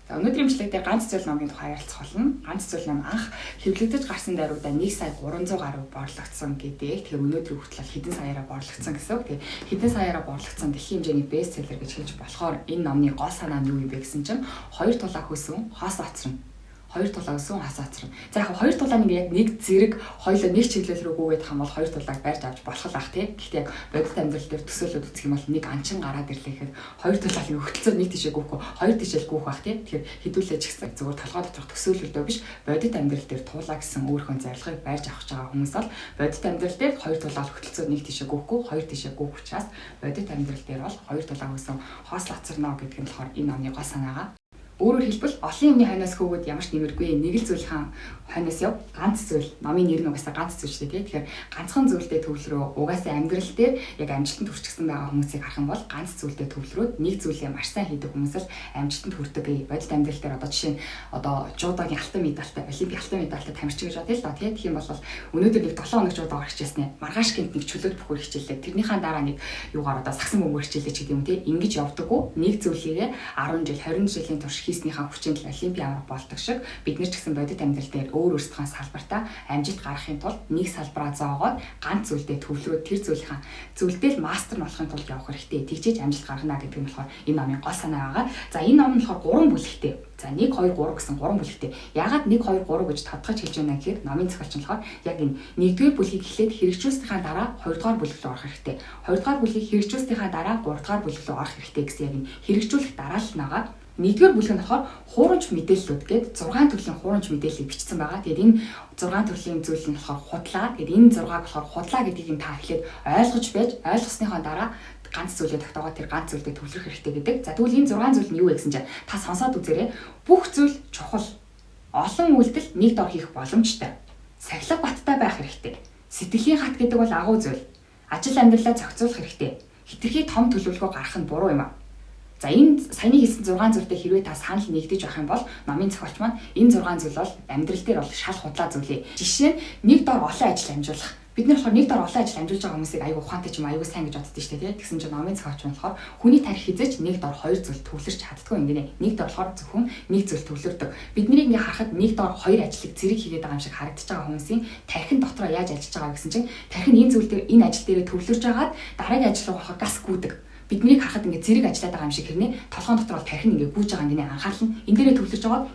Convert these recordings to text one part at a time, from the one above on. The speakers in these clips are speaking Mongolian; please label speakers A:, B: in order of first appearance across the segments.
A: За өнөөдрийн бичлэг дээр ганц зүйл номын тухай ярилцах болно. Ганц зүйл ном анх хэвлэгдэж гарсан даруйдаа 1,300,000 гаруй борлогдсон гэдэг. Тэгэхээр өнөөдөр хүртэл хэдэн саяараа борлогдсон гэсэн үг. Тэгэхээр хэдэн саяараа борлогдсон дэлхийн хэмжээний бестселлер гэж хэлж болохоор энэ номны гол санаа нь юу юм бэ гэсэн чинь хоёр тулаа хүсвэн хос оцрон. Хоёр тулаа өсөн хас ацрна. За яг хоёр тулааны яг нэг зэрэг хоёулаа нэг чиглэл рүү гүйгээд хамбал хоёр тулааг барьж авч болох ах тий. Гэхдээ яг бодит амьдрал дээр төсөөлөд үзэх юм бол нэг анчин гараад ирлээхэд хоёр тулааны өгөлцөө нэг тишээ гүйхгүй хоёр тишээл гүйх бах тий. Тэгэхээр хэдүүлээ ч гэсэн зүгээр толгой доторх төсөөлөлдөө биш бодит амьдрал дээр туулаа гэсэн өөрхөн зорилгыг барьж авах байгаа хүмүүс бол бодит амьдрал дээр хоёр тулаа өгөлцөө нэг тишээ гүйхгүй хоёр тишээ гүйх учраас бодит амьдрал дээр бол хоёр тулаа өсөн хос ацрна гэдэг нь болохоор энэ номны гол санаагаа. Өөрөөр хэлбэл олон юмны хойноос хөөгд ямар ч нэмэргүй нэг л зүйлийн хойноос яв ганц зүйл номын нэр нь угаасаа ганц зүйл шүү дээ. Тэгэхээр ганцхан зүйлтэй төвлөрөө угаасаа амьдрал дээр яг амжилтанд хүрчихсэн байгаа хүмүүсийг харах юм бол ганц зүйлтэй төвлөрөөд нэг зүйлээ маш сайн хийдэг хүмүүс л амжилтанд хүрдэг. Бодит амьдрал дээр одоо жишээ нь одоо жуудагийн алтан медальтай, олимпийн алтан медальтай тамирчин гэж бодъё л да. Тийм тийм бол өнөөдөр нэг 7 хоног жуудаа орчихжсэн ээ. Маргааш гинт нэг чөлөөт бүхөр хичээлээ. Тэрнийхээ дараа нэг юугаар одоо сагсан бөмбөр хичээлээ ч гэдэг юм те. Ингэж явдаггүй. Нэг зүйлээ 10 жил, 20 жилийн турш хийснийхаа хүчинд олимпийн авраг болдог шиг бид нар ч гэсэн бодит амьдрал дээр өөр өөрсдийнхээ салбартаа амжилт гаргахын тулд нэг салбараа зоогоод ганц зүйлдээ төвлөрөөд тэр зүйлдээ л мастер болохын тулд явах хэрэгтэй. Тэгжээж амжилт гаргана гэдэг нь болохоор энэ номын гол санаа байгаа. За энэ ном нь болохоор 3 бүлэгтэй. За 1 2 3 гэсэн 3 бүлэгтэй. Яагаад 1 2 3 гэж тодтогч хэлж байна гэхээр номын зохиолч нь болохоор яг энэ 1-р бүлгийг эхлээд хэрэгжүүлснийхаа дараа 2-р бүлэг рүү орох хэрэгтэй. 2-р бүлгийг хэрэгжүүлснийхаа дараа 3-р бүлэг рүү орох хэрэгтэй гэсэн яг энэ хэрэгжүүлэх дараалалнаагаа 1-р бүлэг нь болохоор хуурамч мэдээллүүд гээд 6 төрлийн хуурамч мэдээллийг бичсэн байгаа. Тэгээд энэ 6 төрлийн зүйл нь болохоор худлаа. Тэгээд энэ 6-аг болохоор худлаа гэдгийг та эхлээд ойлгож байж ойлгосныхоо дараа ганц зүйлээ тогтоогоод тэр ганц зүйлдээ төвлөрөх хэрэгтэй гэдэг. За тэгвэл энэ 6 зүйл нь юу вэ гэсэн чинь та сонсоод үзээрэй. Бүх зүйл чухал. Олон үйлдэл нэг дор хийх боломжтой. Сахилга баттай байх хэрэгтэй. Сэтгэлийн хат гэдэг бол агуу зүйл. Ажил амьдралаа зохицуулах хэрэгтэй. Хитрхи том төлөвлөгөө гаргах нь буруу юм аа. За энэ саяны хэлсэн 6 зүйлтэй хэрвээ та санал нэгдэж байх юм бол номын зохиолч маань энэ 6 зүйл бол амьдрал дээр бол шал худлаа зүйлээ. Жишээ нь нэг дор олон ажил амжуулах. Бид нар болохоор нэг дор олон ажил амжуулж байгаа хүмүүсийг аюу ухаантай ч юм аюу сайн гэж боддоо шүү дээ. Тэгсэн чинь номын зохиолч маань болохоор хүний тарих хизэж нэг дор хоёр зүйл төвлөрч чаддгүй юм гинэ. Нэг дор болохоор зөвхөн нэг зүйл төвлөрдөг. Бидний ингээ харахад нэг дор хоёр ажлыг зэрэг хийгээд байгаа юм шиг харагдаж байгаа хүмүүсийн тархин дотроо яаж ажиллаж байгаа гэсэн чинь тархин энэ зүйл дээр энэ ажил дээрээ төвлөрж агаад дараагийн ажил руу болохоор газ гүйдэг. Биднийг харахад ингээ зэрэг ажиллаад байгаа юм шиг хэрнээ толгойн дотор бол тархин ингээ гүйж байгаа гинэ анхаарал нь энэ дээрээ төвлөрж байгаад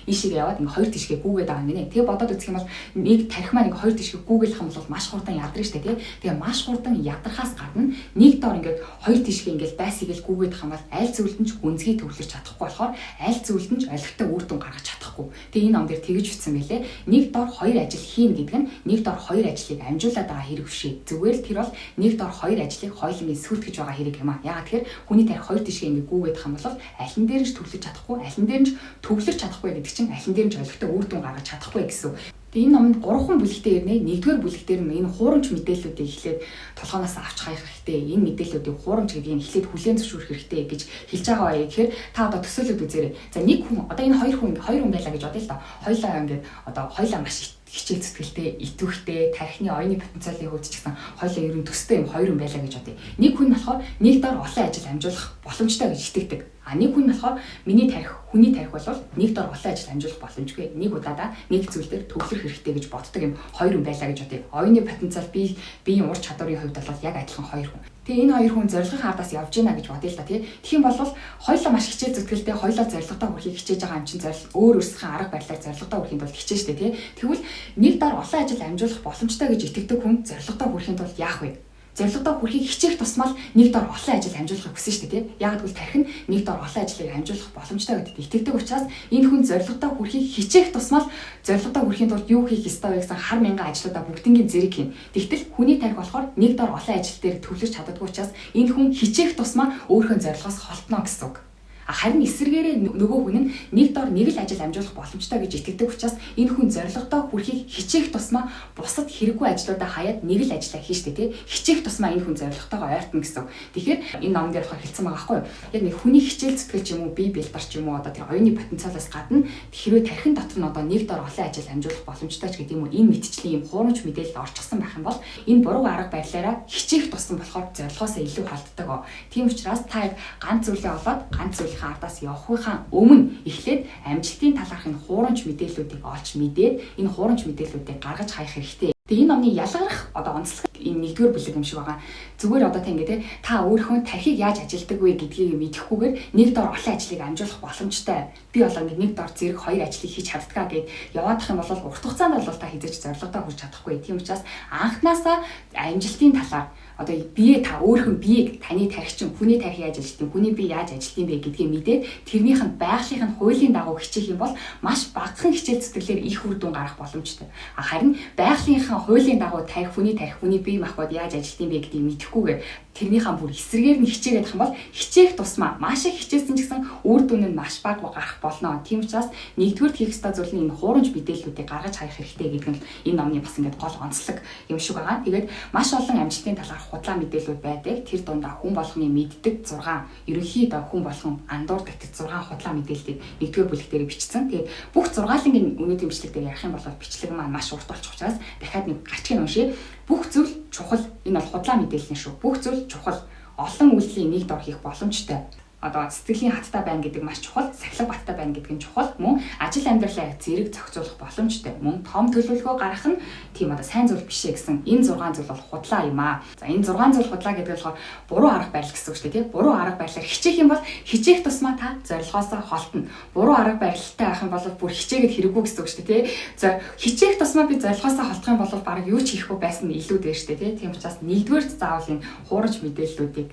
A: ийшээ яваад ингээ хоёр тишгээ гүйгээд байгаа гинэ. Тэгээ бодоод үзэх юм бол нэг тархи маань ингээ хоёр тишгээ гүйгээлэх юм бол маш хурдан ядарна штэ тий. Тэгээ маш хурдан ядархаас гадна нэг доор ингээ хоёр тишгээ ингээ байсгийл гүйгээд байгаа юм бол аль зүйлд нь ч гүнзгий төвлөрч чадахгүй болохоор аль зүйлд нь ч олигтой үр дүн гаргаж чадахгүй. Тэгээ энэ ном дээр тэгэж бичсэн байлээ. Нэг доор хоёр ажил хийн гэдэг нь нэг доор хоёр ажлыг амжуулаад байгаа хэрэг биш. Зүгээр л тэр бол нэг доор хоёр ажлыг хоёулангийн сүйтгэж байгаа хэрэг юм аа. Яагаад тэгэхээр хүний тарих хоёр тишгээ ингээ гүйгээд байгаа юм бол аль нь дээр нь ч төвлөрч чадахгүй, аль нь дээр нь ч төвлөрч чадахгүй гэдэг чинь аль нь дээр нь ч олигтой үр дүн гаргаж чадахгүй гэсэн. Тэгээ энэ номонд 3 бүлэгтэй ирнэ. 1-р бүлэг дээр нь энэ хуурамч мэдээллүүдийг эхлээд толгоноос авч хаях хэрэгтэй. Энэ мэдээллүүдийг хуурамч гэдгийг эхлээд хүлээн зөвшөөрөх хэрэгтэй гэж хэлж байгаа бай. Тэгэхээр та одоо төсөөлөд үзээрэй. За нэг хүн одоо энэ хоёр хүн байлаа гэж бодъё л да. Хоёлаа ингээд одоо хоёлаа маш хичээл зүтгэлтэй, итвэхтэй, тархины оюуны потенциалын хувьд ч гэсэн хоёлаа ер нь төстэй юм хоёр хүн байлаа гэж бодъё. Нэг хүн болохоор нэг дор олон ажил амжуулах боломжтой гэж итгэдэг. А нэг хүн болохоор хүний тарих бол нэг дор олон ажил амжуулах боломжгүй. Нэг удаадаа нэг зүйл дээр төвлөрөх хэрэгтэй гэж боддог юм хоёр хүн байлаа гэж бодъё. Оюуны потенциал биеийн ур чадварын хувьд бол яг адилхан хоёр хүн. Тэгээ энэ хоёр хүн зорилгын хардаас явж гинэ гэж бодъё л да тий. Тэгэх юм бол хоёулаа маш хичээл зүтгэлтэй хоёулаа зорилготой хүрэхийг хичээж байгаа юм чинь өөр өөрсдийн арга барилаар зорилготой хүрэхин тулд хичээж штэ тий. Тэгвэл нэг дор олон ажил амжуулах боломжтой гэж итгэдэг хүн зорилготой хүрэхин тулд яах вэ? Зорилготой хүрэхийг хичээх тусмал нэг дор олон ажил амжуулахыг хүсэн шүү дээ тий. Яг гэвэл тархин нэг дор олон ажлыг амжуулах боломжтой гэдэгт итгэдэг учраас энэ хүн зорилготой хүрэхийг хичээх тусмал зорилготой хүрэхийн тулд юу хийх ёстой вэ гэсэн хар мянган ажлуудаа бүгднийг зэрэг хийн. Тэгтэл хүний тарих болохоор нэг дор олон ажил дээр төвлөрч чаддаггүй учраас энэ хүн хичээх тусмаа өөрийнхөө зорилгоос холтно гэсэн үг. Харин эсвэргээрээ нөгөө хүн нь нэг дор нэг л ажил амжуулах боломжтой гэж итгэдэг учраас энэ хүн зорилготой хүрэхийг хичээх тусмаа бусад хэрэггүй ажлуудаа хаяад нэг л ажиллаа хийжтэй тий. Хичээх тусмаа энэ хүн зорилготойгоо ойртно гэсэн. Тэгэхээр энэ номон дээр болохоор хэлсэн байгаа байхгүй юу? Яг нэг хүний хичээл зүтгэл ч юм уу, бие бэлдар ч юм уу одоо тэр оюуны потенциалаас гадна хэрвээ тархин дотор нь одоо нэг дор олон ажил амжуулах боломжтой ч гэдэг юм уу, энэ мэтчлийн юм хуурамч мэдээлэл орчихсон байх юм бол энэ буруу арга барилаараа хичээх тусам болохоор зорилгоосоо илүү холддог. Тийм учраас та яг ганц зүйлээ олоод ганц зүйл уулынхаа ардаас явахынхаа өмнө эхлээд амжилтын талаарх энэ хуурамч мэдээллүүдийг олж мэдээд энэ хуурамч мэдээллүүдийг гаргаж хаях хэрэгтэй. Тэгээ энэ номны ялгарх онцлог энэ нэгдүгээр бүлэг юм шиг байгаа. Зүгээр одоо ингэ те та өөрийнхөө тархийг яаж ажилдаг вэ гэдгийг мэдэхгүйгээр нэг дор олон ажлыг амжуулах боломжтой. Би бол нэг дор зэрэг хоёр ажлыг хийж чаддгаа гэд яваадах юм бол урт хугацаанд бол та хизээж зорилгодоо хүрч чадахгүй. Тийм учраас анхнаасаа амжилтын талаар одоо бие та өөрийнхөө биеийг таны тархичин хүний тархи яаж ажилтдаг, хүний бие яаж ажилтдаг бэ гэдгийг мэдээд тэрнийх нь байгалийн хуулийн дагуу хичээх юм бол маш багахан хичээл зүтгэлээр их үр дүн гарах боломжтой. Харин байгалийнхаа хуулийн дагуу хүний тархи, хүний бие махбод яаж ажилтдаг бэ гэдгийг мэдэхгүйгээр тэрнийхээ бүр эсрэгээр нь хичээгээд ах юм бол хичээх тусмаа маш их хичээсэн ч гэсэн үр дүн нь маш бага гарах болно. Тийм учраас нэгдүгээр хийх ёстой зүйл нь энэ хуурамч мэдээллүүдийг гаргаж хаях хэрэгтэй гэдэг нь энэ номны бас ингээд гол онцлог юм шиг байгаа. Тэгээд маш олон амжилтын талаар худлаа мэдээлэлүүд байдаг. Тэр дундаа хүн болгоны мэддэг 6, ерөнхийдөө хүн болгон андуур татдаг 6 худлаа мэдээллийг нэгдүгээр бүлэг дээр бичсэн. Тэгээд бүх 6-ийн өнөөдрийн бичлэг дээр ярих юм бол бичлэг маань маш урт болчих учраас дахиад нэг гарчгийн уншия. Бүх зүйл чухал. Энэ бол худлаа мэдээлэл нь шүү. Бүх зүйл чухал. Олон үйлдлийн нэг дор хийх боломжтой. Одоо сэтгэлийн хаттай байна гэдэг маш чухал, сахилга баттай байна гэдэг нь чухал. Мөн ажил амьдралаа зэрэг зохицуулах боломжтой. Мөн том төлөвлөгөө гаргах нь тийм одоо сайн зүйл биш ээ гэсэн энэ 6 зүйл бол худлаа юм аа. За энэ 6 зүйл худлаа гэдэг болохоор буруу арга барил гэсэн үг шүү дээ, тийм. Буруу арга барилаар хичээх юм бол хичээх тусмаа та зорилгоосоо холтно. Буруу арга барилтай байх юм бол бүр хичээгээд хэрэггүй гэсэн үг шүү дээ, тийм. За хичээх тусмаа би зорилгоосоо холдох юм бол бараг юу ч хийхгүй байсан нь илүү дээр шүү дээ, тийм. Тийм учраас нэгдүгээр заавал энэ хуурамч мэдээллүүдийг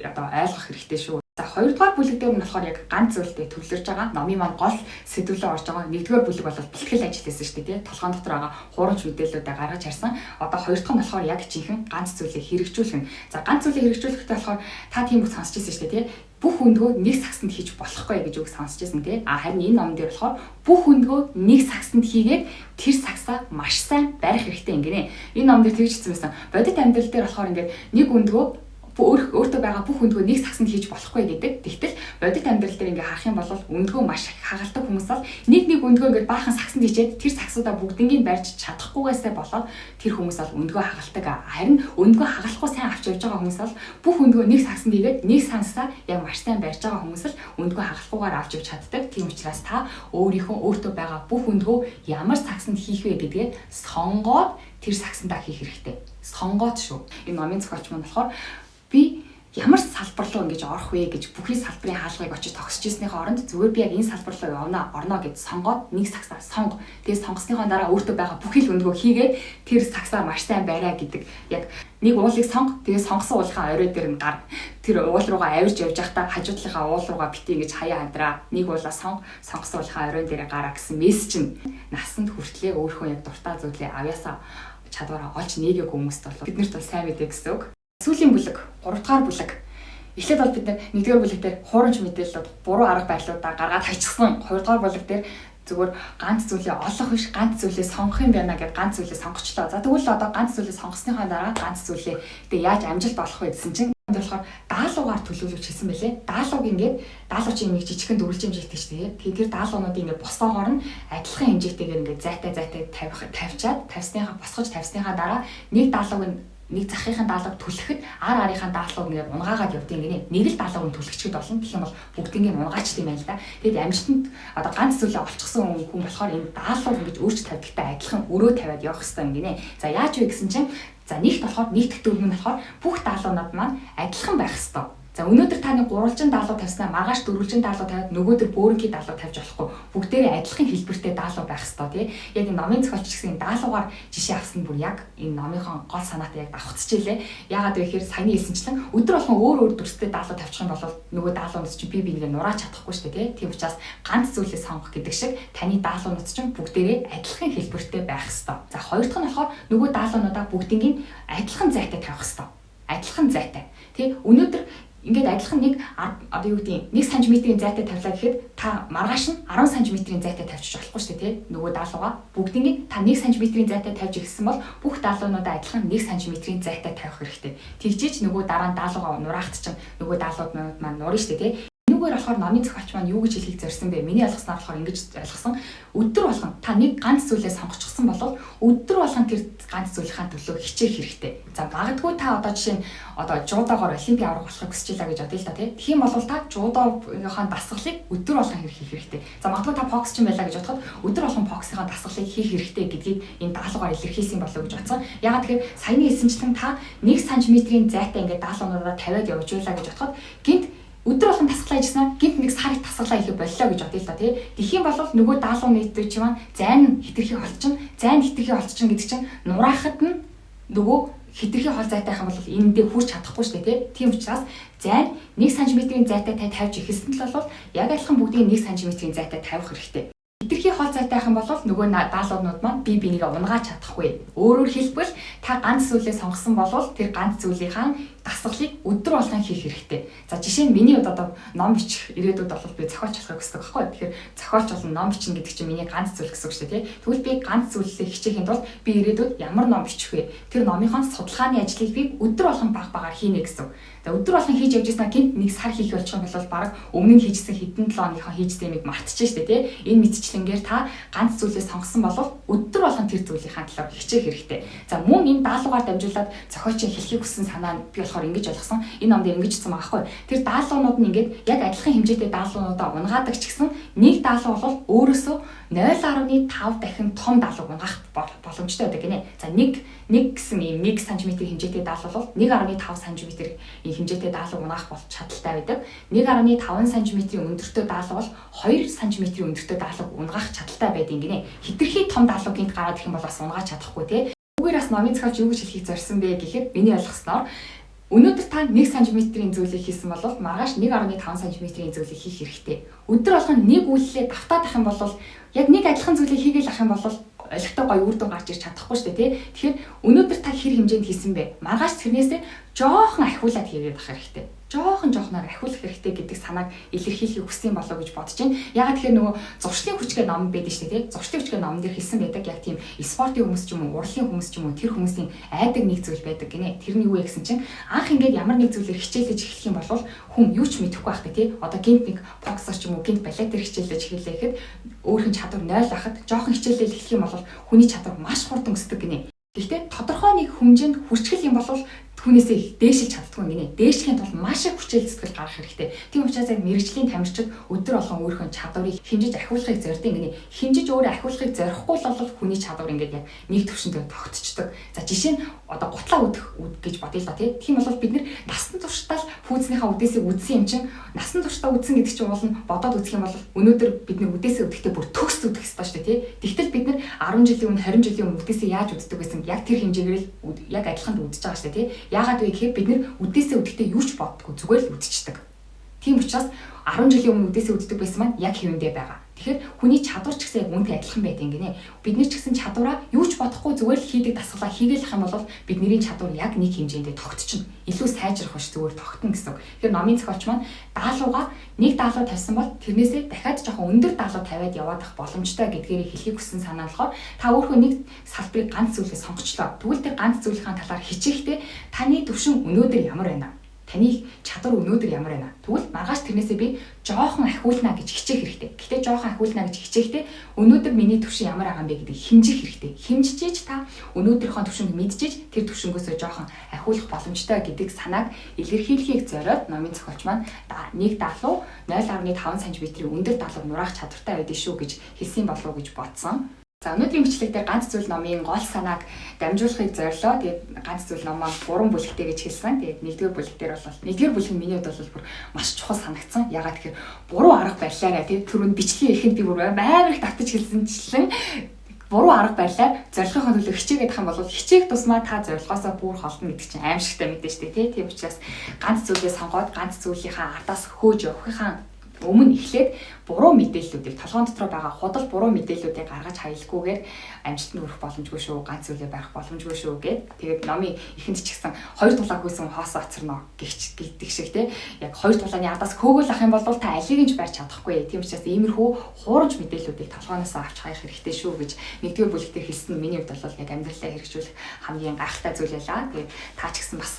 A: одоо ойлгох хэрэгтэй шүү. За хоёрдугаар бүлэг дээр нь болохоор яг ганц зүйлтэй төвлөрж байгаа. Номын маань гол сэдвлээ орж байгаа. Нэгдүгээр бүлэг бол бэлтгэл ажил гэсэн шүү дээ, тий. Толгойн дотор байгаа хуурамч мэдээллүүдээ гаргаж харсан. Одоо хоёр дахь нь болохоор яг жинхэнэ ганц зүйлийг хэрэгжүүлэх нь. За ганц зүйлийг хэрэгжүүлэхдээ болохоор та тийм үг сонсч ирсэн шүү дээ, тий. Бүх өндгөө нэг сагсанд хийж болохгүй гэж үг сонсч ирсэн, тий. Харин энэ номон дээр болохоор бүх өндгөө нэг сагсанд хийгээд тэр сагсаа маш сайн барих хэрэгтэй ингэнэ. Энэ номон дээр тэгж хэлсэн байсан. Бодит амьдрал дээр болохоор ингээд нэг өндгөө өөртөө байгаа бүх өндгөө нэг сагсанд хийж болохгүй гэдэг. Тэгтэл бодит амьдрал дээр ингээ харах юм бол өндгөө маш хагалдаг хүмүүс бол нэг өндгөө ингээ баахан сагсанд хийчээд тэр сагсуудаа бүгднийг барьж чадахгүйгээсээ болоод тэр хүмүүс бол өндгөө хагалдаг. Харин өндгөө хагалахгүй сайн авч явж байгаа хүмүүс бол бүх өндгөө нэг сагсанд хийгээд нэг сансаа яг маш сайн барьж байгаа хүмүүс л өндгөө хагалахгүйгээр авч явж чаддаг. Тийм учраас та өөртөө байгаа бүх өндгөө ямар сагсанд хийх вэ гэдгээ сонгоод тэр сагсандаа хийх хэрэгтэй. Сонгоод шүү. Энэ номын зохиолч маань болохоор би ямар салбар руу ингэж орох вэ гэж бүхий салбарын хаалгыг очиж тогсож ирсний хооронд зүгээр би яг энэ салбар руу орно гэж сонгоод нэг сагсаа сонго. Тэгээд сонгосныхоо дараа өөртөө байгаа бүхий л өндгөө хийгээд тэр сагсаа маш сайн бариа гэдэг. Яг нэг уулыг сонго. Тэгээд сонгосон уулынхаа орой дээр нь гар. Тэр уул руугаа авирж явж байхдаа хажуудлынхаа уул руугаа битгий ингэж хаяа хадраа. Нэг уулаа сонгосон уулынхаа оройн дээр гараа гэсэн мессеж нь насанд хүртлээ өөрийнхөө яг дуртай зүйлээ авьяасаа чадвараа олж нээгээгүй хүмүүст бол биднэрт бол сайн мэдээ гэсэн үг. Сүүлийн бүлэг, 3 дахь бүлэг. Эхлээд бол бид нэгдүгээр бүлэг дээр хуурамч мэдээллүүд, буруу арга барилуудаа гаргаад хайчихсан. 2 дахь бүлэг дээр зүгээр ганц зүйлээ олох биш, ганц зүйлээ сонгох юм байна гэдээ ганц зүйлээ сонгочлоо. За тэгвэл одоо ганц зүйлээ сонгосныхаа дараа ганц зүйлээ тэгээ яаж амжилт олох вэ гэсэн чинь болохоор даалуугаар төлөвлөж хийсэн байлээ. Даалууг ингээд даалуу чинь нэг жижигхэн дөрвөлж хэмжээтэй шүү дээ. Тэгээд тэр даалуунуудыг ингээд босоогоор нь адилхан хэмжээтэйгээр ингээд зайтай тавьчаад босгож тавьсныхаа дараа нэг даалууг нэг захихын даалгавар түлхэхэд арийнхаа даалгавар ингээд унгаагаад явдیں۔ Гинэ. Нэг л даалгаврыг түлхчихэд болно. Тэгэх юм бол бүгднийг унгаач тийм байл да. Тэгээд амжилтанд одоо ганц зүйлээ олчихсан хүн болохоор энэ даалгавар ингэж өөрч тавьдагтай адилхан өрөө тавиад явах хэрэгтэй юм гинэ. За яаж вэ гэсэн чинь за нэгт болохоор нийтдээ өгнө нь болохоор бүх даалгаврууд маань адилхан байх хэрэгтэй. За өнөөдөр таны 300 даалгавар тавьснаа маргааш 400 даалгавар тавиад нөгөөдөр бөөрөнгийн даалгавар тавьж болохгүй. Бүгдээрээ адилхан хэлбэртэй даалгавар байх хэрэгтэй тий. Яг энэ номын зохиолч гэсэн даалгавар жишээ авсан бүр яг энэ номынхон гол санаатай яг давхцчихжээ. Яагаад вэ гэхээр саяны хэлсэнчлэн өдөр болгон өөр дүрстэй даалгавар тавьчих юм бол нөгөө даалгаврууд чинь бие биенээ нураач чадахгүй шүү дээ тий. Тийм учраас ганц зүйлээ сонгох гэдэг шиг таны даалгаврууд чинь бүгдээрээ адилхан хэлбэртэй байх хэрэгтэй. За хоёр дахь нь болохоор нөгөө даалгавруудаа бүгднийг адилхан зайтай тавих хэрэгтэй. Адилхан зайтай. Тий. Өнөөдөр ингээд адилхан нэг одоо юу гэдэг 1 см-ийн зайтай тавилаа гэхэд та маргааш нь 10 см-ийн зайтай тавьчих болохгүй шүү дээ тий. Нөгөө даалгаваа бүгднийг та 1 см-ийн зайтай тавьж ирсэн бол бүх даалгавруудаа адилхан 1 см-ийн зайтай тавих хэрэгтэй. Тэгжээч нөгөө дараа нь даалгаваа нураахт чинь нөгөө даалгаврууд маань нурна шүү дээ тий. Энүүгээр болохоор номын зохиолч маань юу гэж хэлхийг зорьсон бэ? Миний ойлгосноор болохоор ингэж ойлгосон. Өдөр болгон та нэг ганц зүйлээ сонгочихсон бол өдөр болгон тэр ганц зүйлийнхаа төлөө хичээх хэрэгтэй. За магадгүй та одоо жишээ нь жуудоогоор олимпиад аврах болохыг хүсэж байлаа гэж бодъё л та тийм. Тэгэх юм бол та жуудоогийнхаа дасгалыг өдөр болгон хийх хэрэгтэй. За магадгүй та боксч юм байлаа гэж бодоход өдөр болгон боксынхаа дасгалыг хийх хэрэгтэй гэдгийг энэ даалгавар илэрхийлсэн болов уу гэж бодсон. Ягаад тэгэхээр саяны хэлсэнчлэн та 1 см-ийн зайтай ингээд даалгавруудаа тавиад явж байлаа гэж бодоход гинт өдөр болгон тасгалаа хийжсэн гинт нэг сарыг тасгалаа хийх боллоо гэж бодъё л та тий. Тэгэх юм бол нөгөө даалгавар нийтдэг чи маань зайн хитрхи холчин гэдэг чинь нураахад нь нөгөө хитрхи хол зайтай байх юм бол эндээ хүрч чадахгүй шүү дээ тий. Тийм учраас зайн 1 см-ийн зайтай тавьж ихэлсэн л бол яг адилхан бүгдийг 1 см-ийн зайтай тавих хэрэгтэй. Хитрхи хол зайтай байх юм бол нөгөө даалгаврууд маань бие бинийгээ унгааж чадахгүй. Өөрөөр хэлбэл та ганц зүйлээ сонгосон бол тэр ганц зүйлийнхаа дасгалыг өдөр болгон хийх хэрэгтэй. За жишээ нь миний одоо ном бичих ирээдүйд бол би зохиолч болохыг хүсдэг байхгүй. Тэгэхээр зохиолч болон ном бичих гэдэг чинь миний ганц зүйл гэсэн үг шүү дээ. Тэгвэл би ганц зүйлээ хичээхэд бол би ирээдүйд ямар ном бичих вэ? Тэр номынхон судалгааны ажлыг би өдөр болгон багаар хийнэ гэсэн. За өдөр болгон хийж явж байснаа гинт нэг сар хийх болчих юм бол баг өмнө нь хийжсэн хэдэн 7 оныхоо хийжсэн юмыг мартчихжээ шүү дээ. Энэ мэдчлэнгээр та ганц зүйлээ сонгосон бол өдөр болгон тэр зүйлийнхаа талаар хичээх хэрэгтэй. За мөн энэ даалгавар дамжуулаад зохиолчийн хэлхийг хүссэн санаа нь би болохоор ингэж ойлгосон. Энэ номд ингэж хэлсэн байгаа байхгүй. Тэр даалгаврууд нь ингээд яг адилхан хэмжээтэй даалгавруудаа унгаадаг ч гэсэн нэг даалгавар бол өөрөөсөө 0.5 дахин том даалгавар унгаах боломжтой байдаг гинэ. За нэг гэсэн ийм 1 см хэмжээтэй даалгавар бол 1.5 см хэмжээтэй даалгавар унгаах чадaltaй байдаг. 1.5 см өндөртэй даалгавар бол 2 см өндөртэй даалгавар унгаах чадaltaй байдаг гинэ. Хитрхи том даалгавар гинт гараад ирэх юм бол бас унгааж чадахгүй тий. Үгээр бас номын зохиолч юу гэж хэлхийг зорьсон бэ гэхэд миний ойлгосноор өнөөдөр та 1 см-ийн зүйлийг хийсэн бол маргааш 1.5 см-ийн зүйлийг хийх хэрэгтэй. Өдөр болгон нэг үйлдэлээ давтаад ах юм бол яг нэг адилхан зүйлийг хийгээл ах юм бол олигтой гоё үр дүн гарч ирч чадахгүй шүү дээ тий. Тэгэхээр өнөөдөр та хэр хэмжээнд хийсэн бэ? Маргааш тэрнээсээ жоохон ахиулаад хийгээд ах хэрэгтэй. Жоохноор ахиулах хэрэгтэй гэдэг санааг илэрхийлэхийг хүссэн болов гэж бодож байна. Ягаад тэгэхээр нөгөө зуршлын хүчгээ ном байдаг шүү дээ тий. Зуршлын хүчгээ номон дээр хэлсэн байдаг яг тийм спортын хүмүүс ч юм уу, урлын хүмүүс ч юм уу тэр хүмүүсийн айдаг нэг зүйл байдаг гинэ. Тэр нь юу вэ гэсэн чинь анх ингээд ямар нэг зүйлээр хичээлж эхлэх юм бол хүн юу ч мэдэхгүй байхтай тий. Одоо гинт нэг боксер ч юм уу, гинт балетээр хичээлж эхэллээ гэхэд өөрийнх нь чадвар 0 байхад жоохон хичээлэл эхлэх юм бол хүний чадвар маш хурдан өсдөг гинэ. Гэхдээ тодорхой нэг хэмжээнд хүрчгэл юм бол түүнээсээ дээшилж чаддгүй гинэ. Дээшлэхийн тулд маш их хүчтэй зүтгэл гаргах хэрэгтэй. Тийм учраас яг мэрэгжлийн тамирчид өдөр болгон өөрийнхөө чадварыг хэмжиж ахиулахыг зордсон гинэ. Хэмжиж өөрөө ахиулахыг зорихгүй бол хүний чадвар ингээд яг нэг төвшөнд тогтцдог. За жишээ нь одоо гутлаа үдэх гэж бодъё л да тий. Тийм бол бид насан туршдаа фүүзнийхаа үдээсийг үдсэн юм чинь насан туршдаа үдсэн гэдэг чинь уул нь бодоод үзэх юм бол өнөөдөр бид үдээсээ үдэхдээ бүр төгс үдэх ёстой шүү дээ тий. Тэгтэл бид 10 жилийн өмнө 20 жилийн өмнө үдээсээ яаж үддэг байсан яг тэр хэмжээгээр л яг адилхан үдчихэж байгаа шүү дээ тий. Яагаад вэ гэхээр бид үдээсээ үдэхдээ юу ч боддоггүй зүгээр л үдчихдэг. Тийм учраас 10 жилийн өмнө үдээсээ үддэг байсан маань яг хэвэндээ байгаа. Тэгэхээр хүний чадвар ч гэсэн яг үүнтэй адилхан байдаг гинэ. Бид нар ч гэсэн чадвараа юу ч бодохгүй зүгээр л хийдэг дасгалаа хийгээл ах юм бол бидний чадвар яг нэг хэмжээндээ тогтчихно. Илүү сайжрах биш зүгээр тогтно гэсэн. Тэгэхээр номын зохиолч маань даалгавраа нэг даалгавар тавьсан бол тэрнээсээ дахиад жоохон өндөр даалгавар тавиад яваад ах боломжтой гэдгээр хэлхийг хүссэн санаа болохоор та өөрөө нэг салбарыг ганц зүйлээ сонгочлоо. Тэгвэл тэр ганц зүйлийн талаар хичээхдээ таны төвшин өнөөдөр ямар байна? Таны чадвар өнөөдөр ямар байна? Тэгвэл маргааш тэрнээсээ би жоохон ахиулна гэж хичээх хэрэгтэй. Гэхдээ жоохон ахиулна гэж хичээхдээ өнөөдөр миний төвшин ямар байгаа юм бэ гэдгийг хэмжих хэрэгтэй. Хэмжижээж та өнөөдрийнхөө төвшинг мэдчихэж тэр төвшингөөсөө жоохон ахиулах боломжтой гэдэг санааг илэрхийлэхийг зориод номын зохиолч маань нэг даалгав 0.5 см өндөр даалгав нураах чадвартай байдаг шүү гэж хэлсэн болов уу гэж бодсон. За өнөөдрийн бичлэг дээр ганц зүйл номын гол санааг дамжуулахыг зорилоо. Тэгээд ганц зүйл номоо 3 бүлэгтэй гэж хэлсэн. Тэгээд нэгдүгээр бүлэг дээр бол нэгдүгээр бүлэг нь миний хувьд бол бүр маш чухал санагдсан. Ягаад гэхээр буруу арга барилаарай. Тэгээд түрүүнд бичлэгийн эхэнд би бүр амар их давтаж хэлсэнчлэн буруу арга барилаар зорилгынхоо төлөө хичээгээд ах юм бол хичээх тусмаа та зорилгоосоо бүр холдно гэдэг чинь аимшигтай мэдэн штэ тий. Тийм учраас ганц зүйлээ сонгоод ганц зүйлийнхаа ардаас хөөж явахынхаа өмнө эхлээд буруу мэдээллүүдийг толгойн дотор байгаа худал буруу мэдээллүүдийг гаргаж хаялгүйгээр амжилтанд хүрэх боломжгүй шүү, ганц зүйлээ барих боломжгүй шүү гэд. Тэгээд номын эхэнд ч гэсэн хоёр дулааг хүйсэн хоос оцорно гэдэг шиг те. Яг хоёр дулааны ардаас хөөгөл ах юм бол та алийг нь ч барьж чадахгүй. Тийм учраас иймэрхүү хуурамч мэдээллүүдийг толгойноос авч хаях хэрэгтэй шүү гэж нэгдүгээр бүлэгтэр хэлсэн. Миний хувьд бол яг амьдралаа хэрэгжүүлэх хамгийн гайхалтай зүйл ялаа. Тэгээд та ч гэсэн бас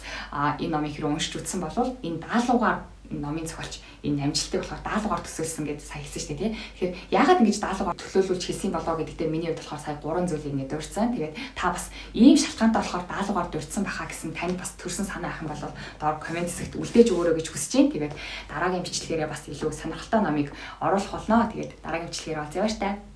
A: энэ номыг хэрэг уншиж үзсэн бол энэ даалгавар номын зохиолч энэ амжилтыг болохоор даалгавар төсөөлсөн гэж сая хэлсэн шүү дээ тий. Тэгэхээр яагаад ингэж даалгавар төлөөлүүлж хэлсэн болоо гэдэгтээ миний хувьд болохоор сая 3 зүйлийг ингэ дурдсан. Тэгээд та бас ийм шалтгаантай болохоор даалгавар дурдсан баха гэсэн танд бас төрсэн санаа ах юм бол доор комент хэсэгт үлдээж өгөөрэй гэж хүсэж байна. Тэгээд дараагийн бичлэгээрээ бас илүү сонирхолтой номыг оруулах болно. Тэгээд дараагийн бичлэгээр уулзъя баяр таа.